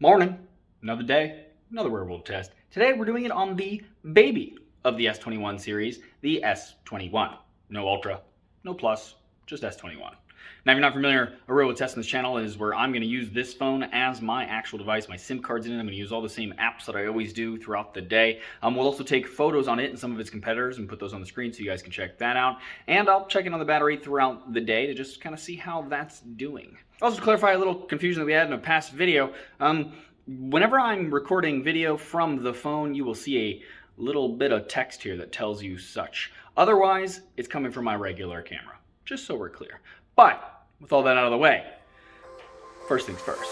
Morning, another day, another real world test. Today we're doing it on the baby of the S21 series, the S21. No Ultra, no Plus, just S21. Now if you're not familiar, a real world test on this channel is where I'm going to use this phone as my actual device. My SIM card's in it. I'm going to use all the same apps that I always do throughout the day. We'll also take photos on it and some of its competitors and put those on the screen so you guys can check that out. And I'll check in on the battery throughout the day to just kind of see how that's doing. Also, to clarify a little confusion that we had in a past video, whenever I'm recording video from the phone, you will see a little bit of text here that tells you such. Otherwise, it's coming from my regular camera, just so we're clear. But with all that out of the way, first things first.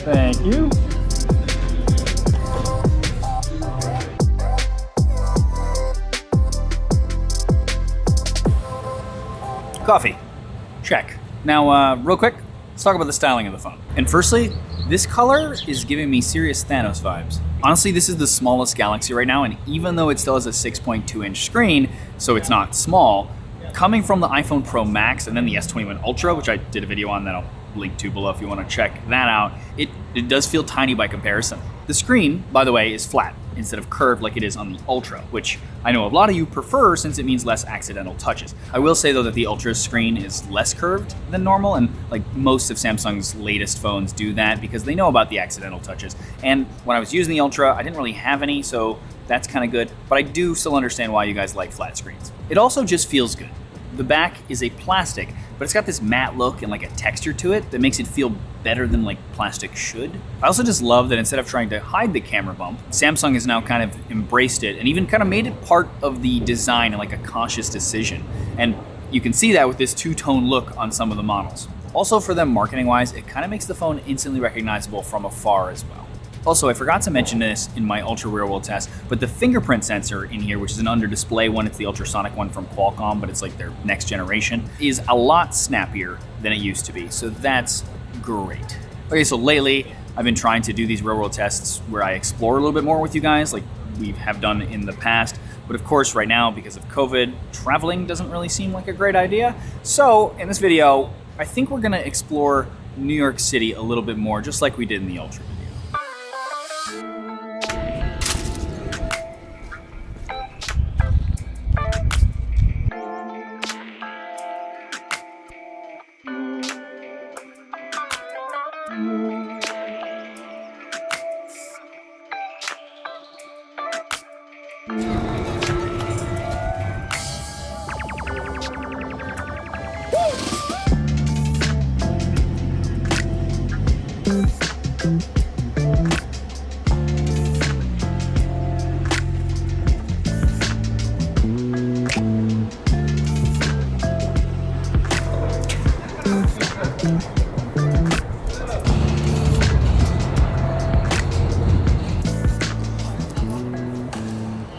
Thank you. Coffee. Check. Now, real quick, let's talk about the styling of the phone. And firstly, this color is giving me serious Thanos vibes. Honestly, this is the smallest Galaxy right now, and even though it still has a 6.2-inch screen, so it's not small, coming from the iPhone Pro Max and then the S21 Ultra, which I did a video on that I'll link to below if you want to check that out, it does feel tiny by comparison. The screen, by the way, is flat instead of curved like it is on the Ultra, which I know a lot of you prefer since it means less accidental touches. I will say though that the Ultra screen is less curved than normal, and like most of Samsung's latest phones do that because they know about the accidental touches. And when I was using the Ultra, I didn't really have any, so that's kind of good, but I do still understand why you guys like flat screens. It also just feels good. The back is a plastic, but it's got this matte look and like a texture to it that makes it feel better than like plastic should. I also just love that instead of trying to hide the camera bump, Samsung has now kind of embraced it and even kind of made it part of the design and like a conscious decision. And you can see that with this two-tone look on some of the models. Also for them marketing-wise, it kind of makes the phone instantly recognizable from afar as well. Also, I forgot to mention this in my ultra real world test, but the fingerprint sensor in here, which is an under display one, it's the ultrasonic one from Qualcomm, but it's like their next generation, is a lot snappier than it used to be. So that's great. Okay, so lately I've been trying to do these real world tests where I explore a little bit more with you guys like we have done in the past. But of course, right now, because of COVID, traveling doesn't really seem like a great idea. So in this video, I think we're gonna explore New York City a little bit more, just like we did in the Ultra video.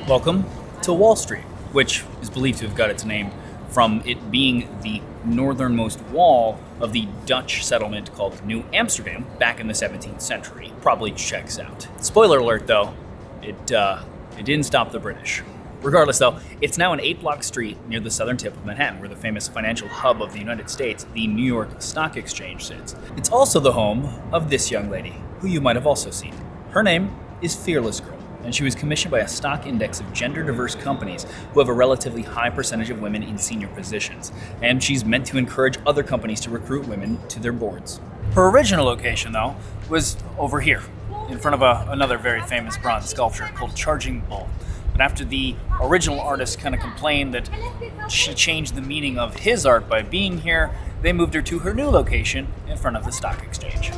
Welcome to Wall Street, which is believed to have got its name from it being the northernmost wall of the Dutch settlement called New Amsterdam back in the 17th century. Probably checks out. Spoiler alert though, it didn't stop the British. Regardless though, it's now an 8-block street near the southern tip of Manhattan, where the famous financial hub of the United States, the New York Stock Exchange, sits. It's also the home of this young lady, who you might have also seen. Her name is Fearless Girl, and she was commissioned by a stock index of gender-diverse companies who have a relatively high percentage of women in senior positions, and she's meant to encourage other companies to recruit women to their boards. Her original location, though, was over here, in front of another very famous bronze sculpture called Charging Bull. But after the original artist kind of complained that she changed the meaning of his art by being here, they moved her to her new location in front of the stock exchange.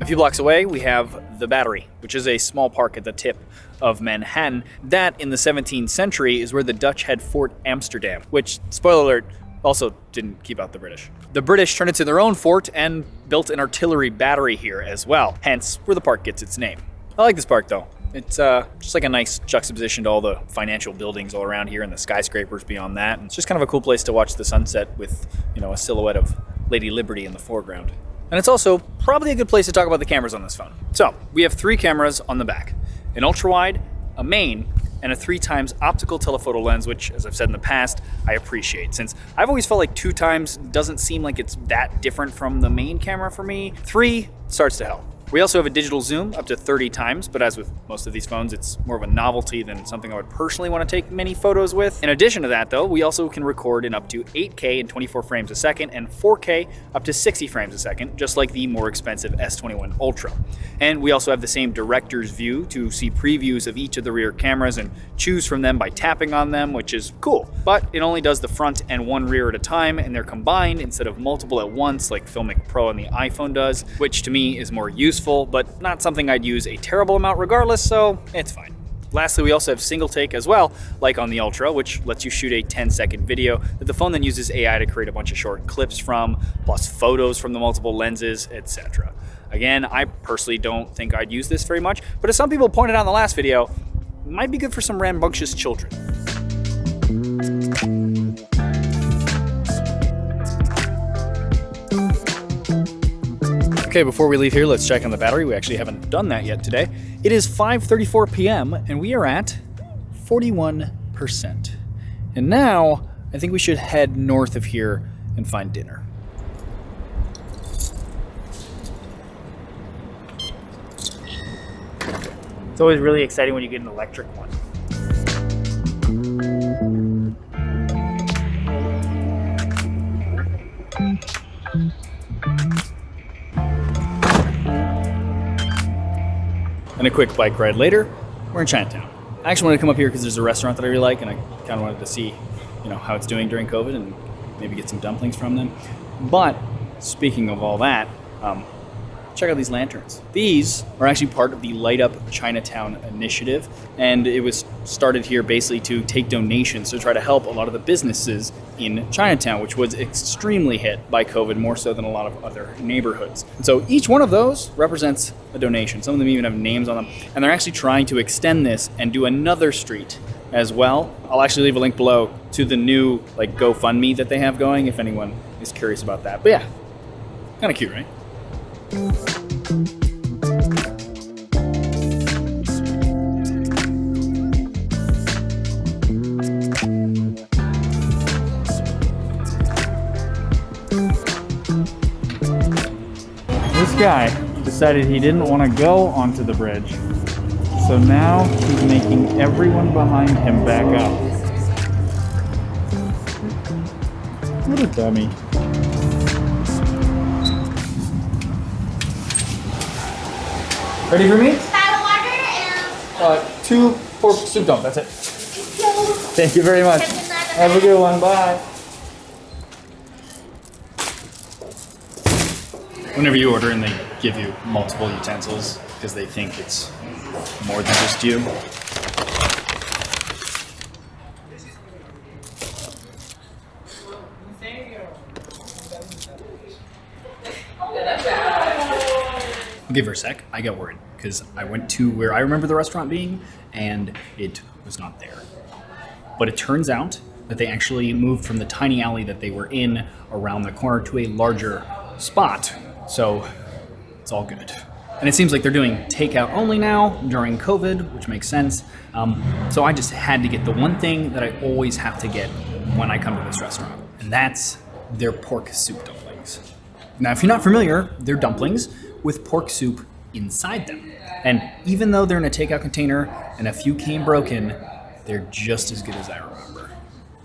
A few blocks away, we have The Battery, which is a small park at the tip of Manhattan. That, in the 17th century, is where the Dutch had Fort Amsterdam, which, spoiler alert, also didn't keep out the British. The British turned into their own fort and built an artillery battery here as well, hence where the park gets its name. I like this park though. It's just like a nice juxtaposition to all the financial buildings all around here and the skyscrapers beyond that. And it's just kind of a cool place to watch the sunset with, a silhouette of Lady Liberty in the foreground. And it's also probably a good place to talk about the cameras on this phone. So we have 3 cameras on the back, an ultra-wide, a main, and a 3x optical telephoto lens, which, as I've said in the past, I appreciate, since I've always felt like 2x doesn't seem like it's that different from the main camera for me. 3 starts to help. We also have a digital zoom up to 30 times, but as with most of these phones, it's more of a novelty than something I would personally want to take many photos with. In addition to that though, we also can record in up to 8K in 24 frames a second and 4K up to 60 frames a second, just like the more expensive S21 Ultra. And we also have the same director's view to see previews of each of the rear cameras and choose from them by tapping on them, which is cool. But it only does the front and one rear at a time, and they're combined instead of multiple at once like Filmic Pro on the iPhone does, which to me is more useful, but not something I'd use a terrible amount regardless, so it's fine. Lastly, we also have single take as well, like on the Ultra, which lets you shoot a 10-second video that the phone then uses AI to create a bunch of short clips from, plus photos from the multiple lenses, etc. Again, I personally don't think I'd use this very much, but as some people pointed out in the last video, it might be good for some rambunctious children. Okay, before we leave here, let's check on the battery. We actually haven't done that yet today. It is 5:34 p.m. and we are at 41%. And now, I think we should head north of here and find dinner. It's always really exciting when you get an electric one. And a quick bike ride later, we're in Chinatown. I actually wanted to come up here because there's a restaurant that I really like, and I kind of wanted to see, how it's doing during COVID and maybe get some dumplings from them. But speaking of all that, check out these lanterns. These are actually part of the Light Up Chinatown initiative, and it was started here basically to take donations to try to help a lot of the businesses in Chinatown, which was extremely hit by COVID, more so than a lot of other neighborhoods. And so each one of those represents a donation. Some of them even have names on them, and they're actually trying to extend this and do another street as well. I'll actually leave a link below to the new GoFundMe that they have going if anyone is curious about that. But yeah, kind of cute, right? This guy decided he didn't want to go onto the bridge, so now he's making everyone behind him back up. What a dummy. Ready for me? Bottle water and 2 pork soup dump, that's it. Thank you very much. Have a good one, bye. Whenever you order and they give you multiple utensils because they think it's more than just you. I'll give her a sec. I got worried because I went to where I remember the restaurant being and it was not there. But it turns out that they actually moved from the tiny alley that they were in around the corner to a larger spot. So it's all good. And it seems like they're doing takeout only now during COVID, which makes sense. So I just had to get the one thing that I always have to get when I come to this restaurant, and that's their pork soup dumplings. Now, if you're not familiar, they're dumplings with pork soup inside them. And even though they're in a takeout container and a few came broken, they're just as good as I remember.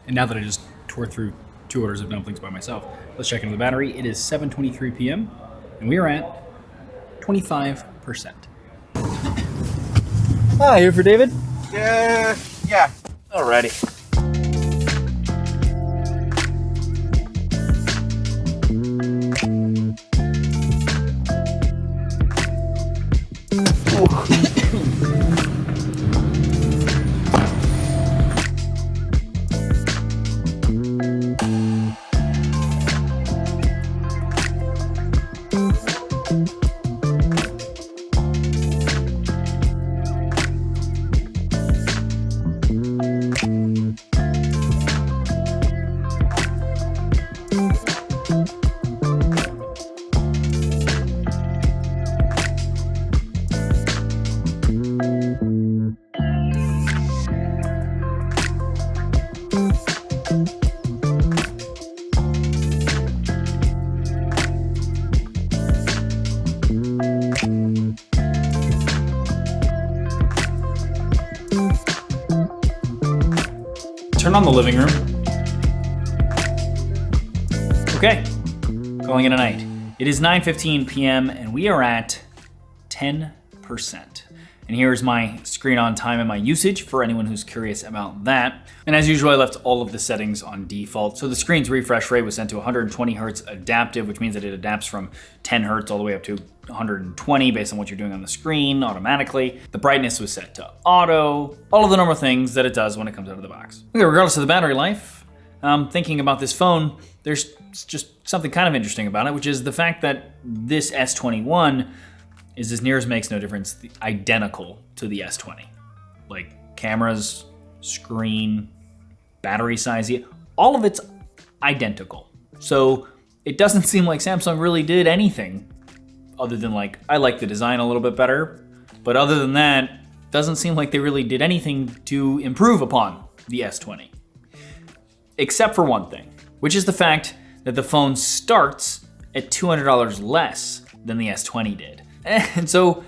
And now that I just tore through 2 orders of dumplings by myself, let's check into the battery. It is 7:23 p.m. and we are at 25%. Hi, here for David? Yeah. Alrighty. turn on the living room. Okay, calling it a night. It is 9:15 p.m. and we are at 10%. And here's my screen on time and my usage for anyone who's curious about that. And as usual, I left all of the settings on default. So the screen's refresh rate was set to 120 hertz adaptive, which means that it adapts from 10 hertz all the way up to 120 based on what you're doing on the screen automatically. The brightness was set to auto, all of the normal things that it does when it comes out of the box. Okay, regardless of the battery life, thinking about this phone, there's just something kind of interesting about it, which is the fact that this S21 is, as near as makes no difference, identical to the S20. Like cameras, screen, battery size, all of it's identical. So it doesn't seem like Samsung really did anything other than like, I like the design a little bit better, but other than that, doesn't seem like they really did anything to improve upon the S20. Except for one thing, which is the fact that the phone starts at $200 less than the S20 did. And so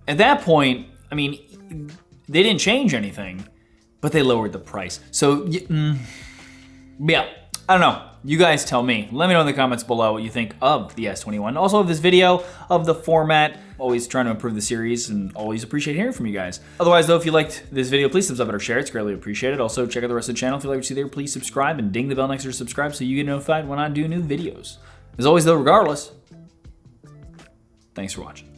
at that point, I mean, they didn't change anything, but they lowered the price. So yeah, I don't know. You guys tell me. Let me know in the comments below what you think of the S21. Also of this video, of the format. Always trying to improve the series and always appreciate hearing from you guys. Otherwise though, if you liked this video, please thumbs up it or share it. It's greatly appreciated. Also check out the rest of the channel. If you like what you see there, please subscribe and ding the bell next to subscribe so you get notified when I do new videos. As always though, regardless, thanks for watching.